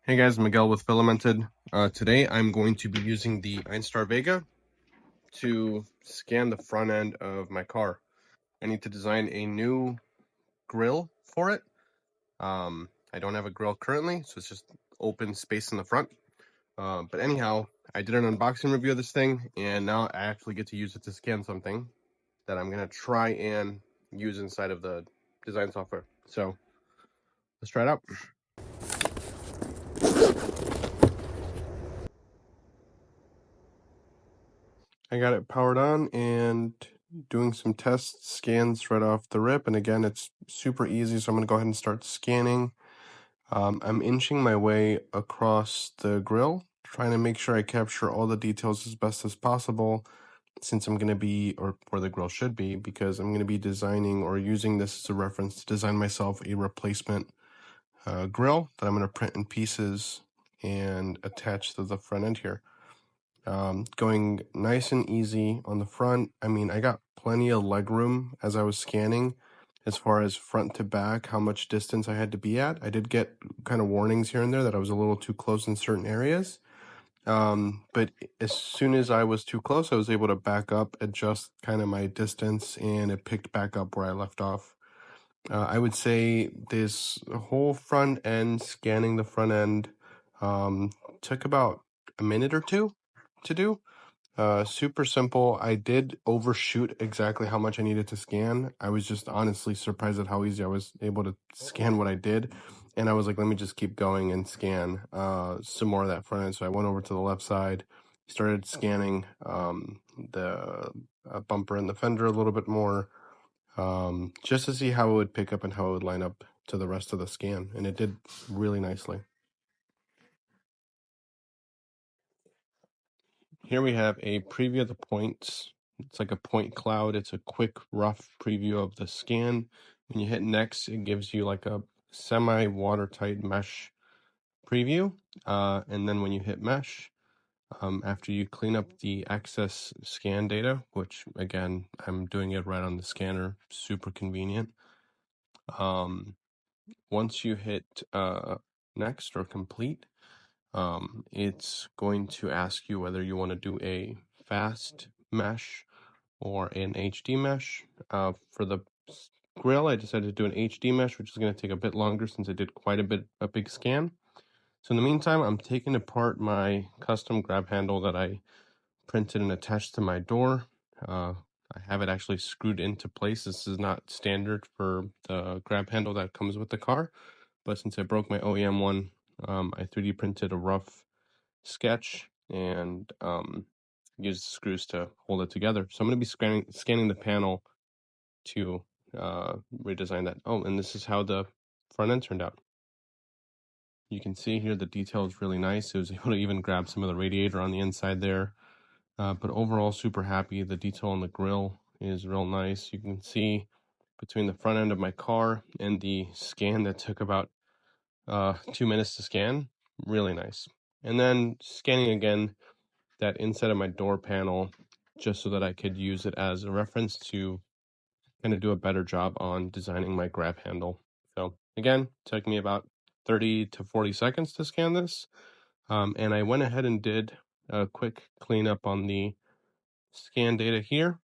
Hey guys, Miguel with Filamented. Today I'm going to be using the Einstar Vega to scan the front end of my car. I need to design a new grill for it. I don't have a grill currently, so it's just open space in the front. But anyhow, I did an unboxing review of this thing, and now I actually get to use it to scan something that I'm going to try and use inside of the design software. So let's try it out. I got it powered on and doing some test scans right off the rip. And again, it's super easy, so I'm going to go ahead and start scanning. I'm inching my way across the grill, trying to make sure I capture all the details as best as possible, since I'm going to be, or where the grill should be, because I'm going to be designing or using this as a reference to design myself a replacement grill that I'm going to print in pieces and attach to the front end here. Going nice and easy on the front. I mean, I got plenty of leg room as I was scanning as far as front to back, how much distance I had to be at. I did get kind of warnings here and there that I was a little too close in certain areas. But as soon as I was too close, I was able to back up, adjust kind of my distance, and it picked back up where I left off. I would say this whole front end, scanning the front end, took about a minute or two to do. Super simple. I did overshoot exactly how much I needed to scan. I was just honestly surprised at how easy I was able to scan what I did. And I was like, let me just keep going and scan some more of that front end. So I went over to the left side, started scanning the bumper and the fender a little bit more, just to see how it would pick up and how it would line up to the rest of the scan. And it did really nicely. Here we have a preview of the points. It's like a point cloud. It's a quick, rough preview of the scan. When you hit next, it gives you like a semi-watertight mesh preview. And then when you hit mesh, after you clean up the excess scan data, which again, I'm doing it right on the scanner, super convenient. Once you hit next or complete, it's going to ask you whether you want to do a fast mesh or an HD mesh. For the grill, I decided to do an HD mesh, which is going to take a bit longer since I did a big scan. So in the meantime, I'm taking apart my custom grab handle that I printed and attached to my door. I have it actually screwed into place. This is not standard for the grab handle that comes with the car, but since I broke my OEM one, I 3D printed a rough sketch and used screws to hold it together. So I'm going to be scanning the panel to redesign that. Oh, and this is how the front end turned out. You can see here the detail is really nice. It was able to even grab some of the radiator on the inside there. But overall, super happy. The detail on the grill is real nice. You can see between the front end of my car and the scan that took about 2 minutes to scan, really nice. And then scanning again that inside of my door panel, just so that I could use it as a reference to kind of do a better job on designing my grab handle. So again, took me about 30 to 40 seconds to scan this. And I went ahead and did a quick cleanup on the scan data here.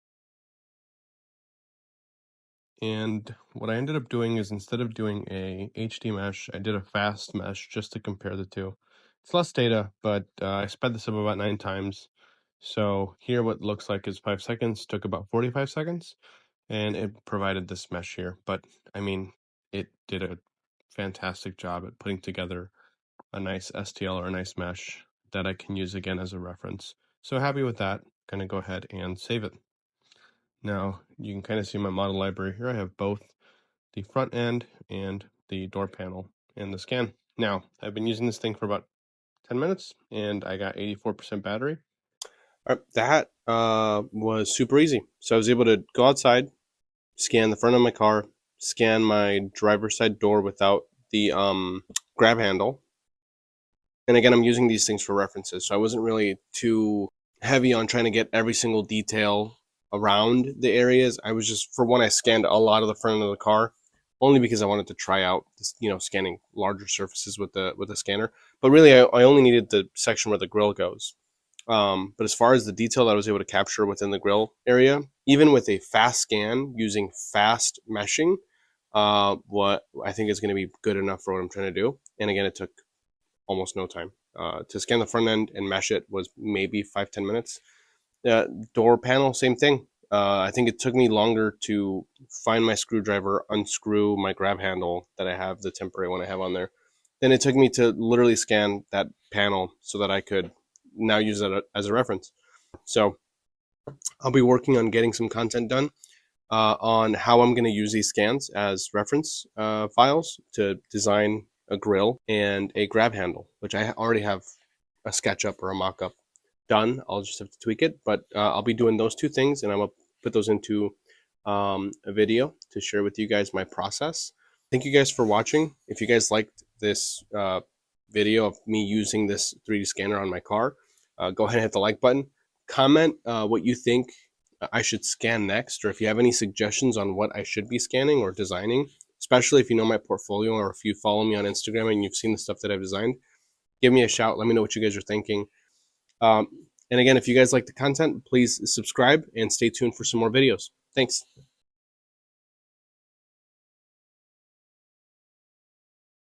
And what I ended up doing is, instead of doing a HD mesh, I did a fast mesh just to compare the two. It's less data, but I sped this up about 9 times. So here what looks like is 5 seconds took about 45 seconds, and it provided this mesh here. But I mean, it did a fantastic job at putting together a nice STL or a nice mesh that I can use again as a reference. So happy with that. Gonna go ahead and save it. Now you can kind of see my model library here. I have both the front end and the door panel and the scan. Now I've been using this thing for about 10 minutes and I got 84% battery. All right, that was super easy. So I was able to go outside, scan the front of my car, scan my driver's side door without the grab handle. And again, I'm using these things for references, so I wasn't really too heavy on trying to get every single detail around the areas. I was just, for one, I scanned a lot of the front of the car. only because I wanted to try out this, scanning larger surfaces with the scanner. But really, I only needed the section where the grill goes. But as far as the detail that I was able to capture within the grill area, even with a fast scan using fast meshing, what I think is going to be good enough for what I'm trying to do. And again, it took almost no time. To scan the front end and mesh it was maybe 5-10 minutes. Door panel, same thing. I think it took me longer to find my screwdriver, unscrew my grab handle that I have, the temporary one I have on there, than it took me to literally scan that panel so that I could now use it as a reference. So I'll be working on getting some content done on how I'm going to use these scans as reference files to design a grill and a grab handle, which I already have a SketchUp or a mock-up done. I'll just have to tweak it, but I'll be doing those two things, and I'm gonna put those into a video to share with you guys my process. Thank you guys for watching. If you guys liked this video of me using this 3D scanner on my car, go ahead and hit the like button. Comment what you think I should scan next, or if you have any suggestions on what I should be scanning or designing, especially if you know my portfolio or if you follow me on Instagram and you've seen the stuff that I've designed. Give me a shout. Let me know what you guys are thinking. And again, if you guys like the content, please subscribe and stay tuned for some more videos. Thanks.